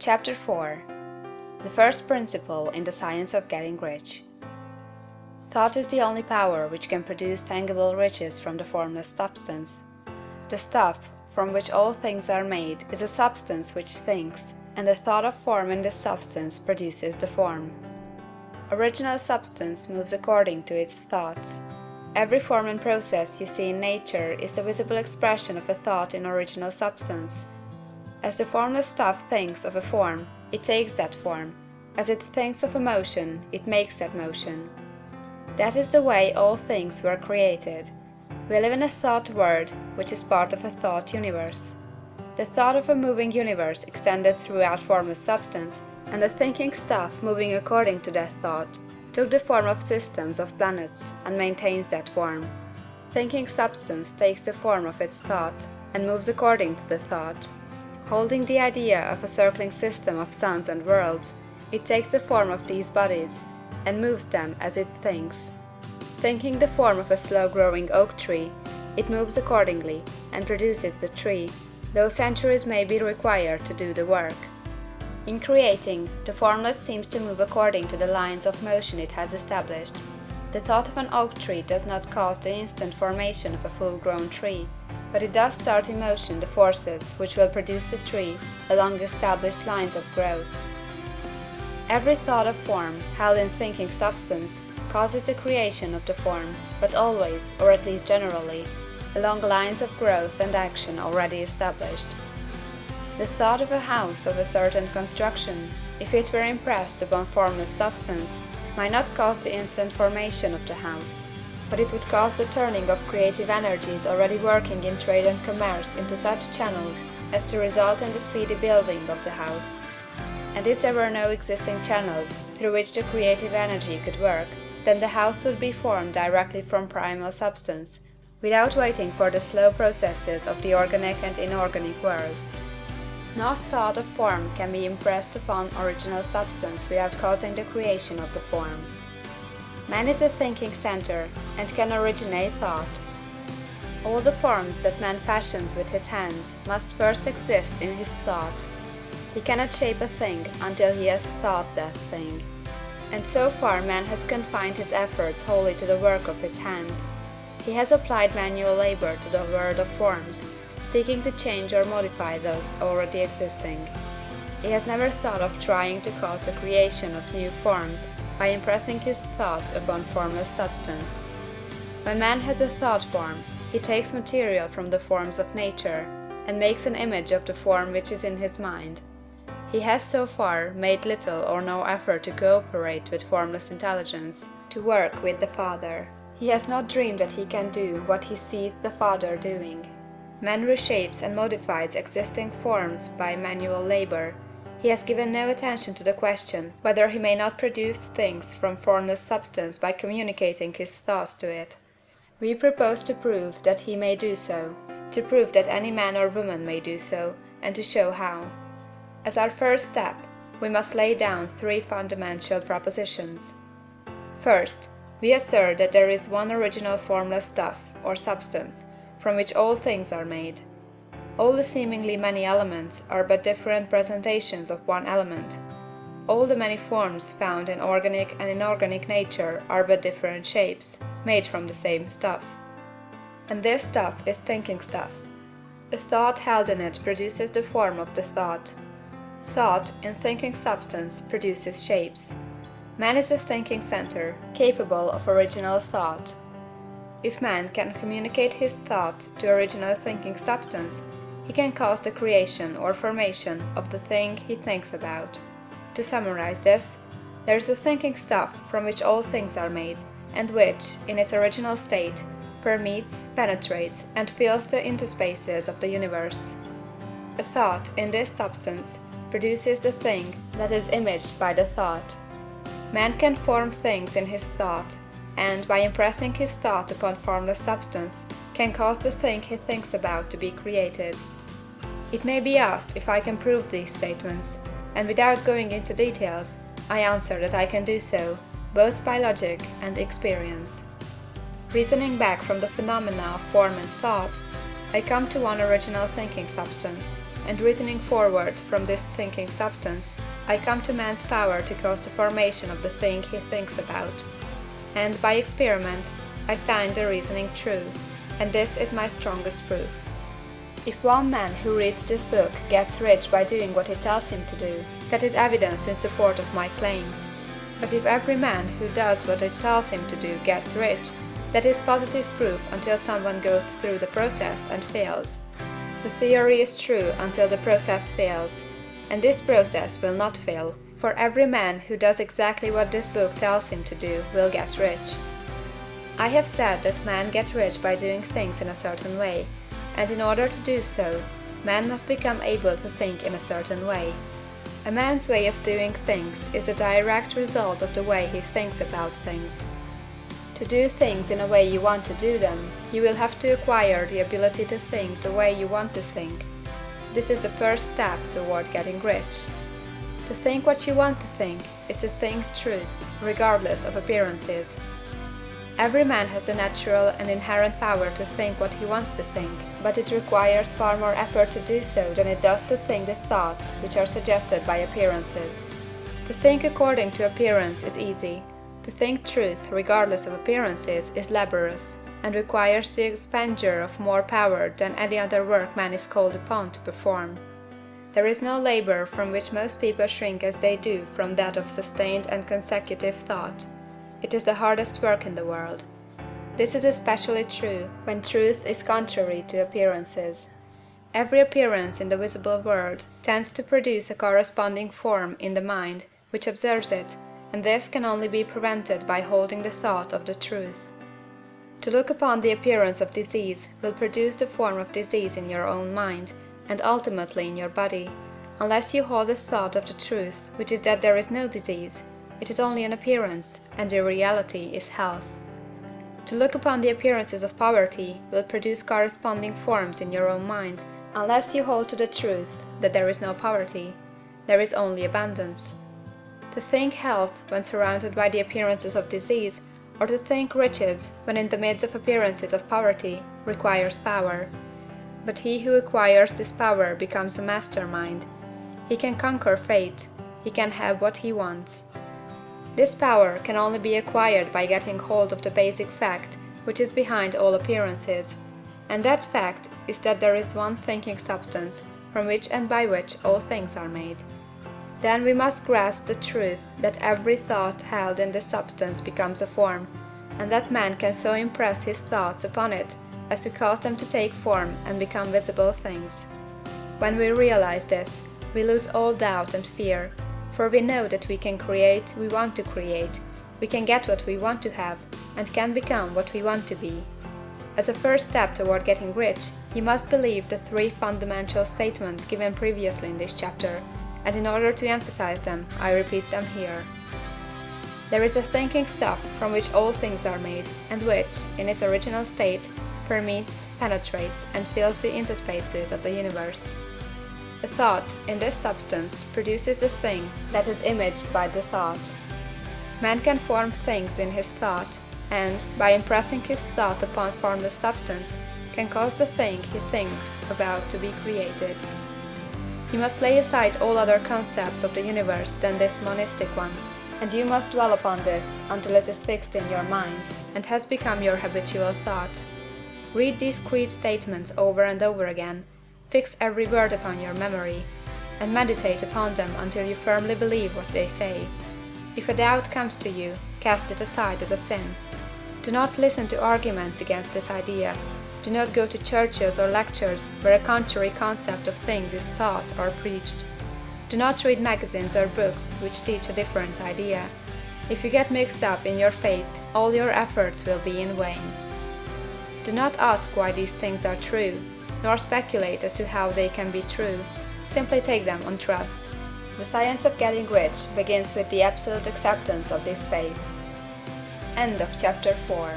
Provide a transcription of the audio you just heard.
Chapter 4. The first principle in the science of getting rich. Thought is the only power which can produce tangible riches from the formless substance. The stuff from which all things are made is a substance which thinks, and the thought of form in this substance produces the form. Original substance moves according to its thoughts. Every form and process you see in nature is the visible expression of a thought in original substance. As the formless stuff thinks of a form, it takes that form. As it thinks of a motion, it makes that motion. That is the way all things were created. We live in a thought world, which is part of a thought universe. The thought of a moving universe extended throughout formless substance, and the thinking stuff moving according to that thought took the form of systems of planets and maintains that form. Thinking substance takes the form of its thought and moves according to the thought. Holding the idea of a circling system of suns and worlds, it takes the form of these bodies and moves them as it thinks. Thinking the form of a slow-growing oak tree, it moves accordingly and produces the tree, though centuries may be required to do the work. In creating, the formless seems to move according to the lines of motion it has established. The thought of an oak tree does not cause the instant formation of a full-grown tree, but it does start in motion the forces which will produce the tree along established lines of growth. Every thought of form, held in thinking substance, causes the creation of the form, but always, or at least generally, along lines of growth and action already established. The thought of a house of a certain construction, if it were impressed upon formless substance, might not cause the instant formation of the house, but it would cause the turning of creative energies already working in trade and commerce into such channels as to result in the speedy building of the house. And if there were no existing channels through which the creative energy could work, then the house would be formed directly from primal substance, without waiting for the slow processes of the organic and inorganic world. No thought of form can be impressed upon original substance without causing the creation of the form. Man is a thinking center, and can originate thought. All the forms that man fashions with his hands must first exist in his thought. He cannot shape a thing until he has thought that thing. And so far man has confined his efforts wholly to the work of his hands. He has applied manual labor to the world of forms, seeking to change or modify those already existing. He has never thought of trying to cause the creation of new forms by impressing his thoughts upon formless substance. When man has a thought form, he takes material from the forms of nature, and makes an image of the form which is in his mind. He has so far made little or no effort to cooperate with formless intelligence, to work with the Father. He has not dreamed that he can do what he sees the Father doing. Man reshapes and modifies existing forms by manual labor. He has given no attention to the question whether he may not produce things from formless substance by communicating his thoughts to it. We propose to prove that he may do so, to prove that any man or woman may do so, and to show how. As our first step, we must lay down three fundamental propositions. First, we assert that there is one original formless stuff, or substance, from which all things are made. All the seemingly many elements are but different presentations of one element. All the many forms found in organic and inorganic nature are but different shapes, made from the same stuff. And this stuff is thinking stuff. The thought held in it produces the form of the thought. Thought, in thinking substance, produces shapes. Man is a thinking center, capable of original thought. If man can communicate his thought to original thinking substance, he can cause the creation or formation of the thing he thinks about. To summarize this, there is a thinking stuff from which all things are made, and which, in its original state, permeates, penetrates, and fills the interspaces of the universe. A thought, in this substance, produces the thing that is imaged by the thought. Man can form things in his thought, and, by impressing his thought upon formless substance, can cause the thing he thinks about to be created. It may be asked if I can prove these statements, and without going into details, I answer that I can do so, both by logic and experience. Reasoning back from the phenomena of form and thought, I come to one original thinking substance, and reasoning forward from this thinking substance, I come to man's power to cause the formation of the thing he thinks about. And by experiment, I find the reasoning true, and this is my strongest proof. If one man who reads this book gets rich by doing what it tells him to do, that is evidence in support of my claim. But if every man who does what it tells him to do gets rich, that is positive proof until someone goes through the process and fails. The theory is true until the process fails, and this process will not fail, for every man who does exactly what this book tells him to do will get rich. I have said that men get rich by doing things in a certain way, and in order to do so, man must become able to think in a certain way. A man's way of doing things is the direct result of the way he thinks about things. To do things in a way you want to do them, you will have to acquire the ability to think the way you want to think. This is the first step toward getting rich. To think what you want to think is to think truth, regardless of appearances. Every man has the natural and inherent power to think what he wants to think, but it requires far more effort to do so than it does to think the thoughts which are suggested by appearances. To think according to appearance is easy. To think truth, regardless of appearances, is laborious, and requires the expenditure of more power than any other work man is called upon to perform. There is no labor from which most people shrink as they do from that of sustained and consecutive thought. It is the hardest work in the world. This is especially true when truth is contrary to appearances. Every appearance in the visible world tends to produce a corresponding form in the mind which observes it, and this can only be prevented by holding the thought of the truth. To look upon the appearance of disease will produce the form of disease in your own mind, and ultimately in your body, unless you hold the thought of the truth, which is that there is no disease. It is only an appearance, and the reality is health. To look upon the appearances of poverty will produce corresponding forms in your own mind, unless you hold to the truth that there is no poverty, there is only abundance. To think health when surrounded by the appearances of disease, or to think riches when in the midst of appearances of poverty, requires power. But he who acquires this power becomes a mastermind. He can conquer fate, he can have what he wants. This power can only be acquired by getting hold of the basic fact which is behind all appearances, and that fact is that there is one thinking substance from which and by which all things are made. Then we must grasp the truth that every thought held in this substance becomes a form, and that man can so impress his thoughts upon it as to cause them to take form and become visible things. When we realize this, we lose all doubt and fear, for we know that we can create we want to create, we can get what we want to have, and can become what we want to be. As a first step toward getting rich, you must believe the three fundamental statements given previously in this chapter, and in order to emphasize them, I repeat them here. There is a thinking stuff from which all things are made, and which, in its original state, permeates, penetrates, and fills the interspaces of the universe. The thought in this substance produces the thing that is imaged by the thought. Man can form things in his thought, and, by impressing his thought upon formless substance, can cause the thing he thinks about to be created. You must lay aside all other concepts of the universe than this monistic one, and you must dwell upon this until it is fixed in your mind, and has become your habitual thought. Read these creed statements over and over again, fix every word upon your memory, and meditate upon them until you firmly believe what they say. If a doubt comes to you, cast it aside as a sin. Do not listen to arguments against this idea. Do not go to churches or lectures where a contrary concept of things is taught or preached. Do not read magazines or books which teach a different idea. If you get mixed up in your faith, all your efforts will be in vain. Do not ask why these things are true, nor speculate as to how they can be true. Simply take them on trust. The science of getting rich begins with the absolute acceptance of this faith. End of Chapter 4.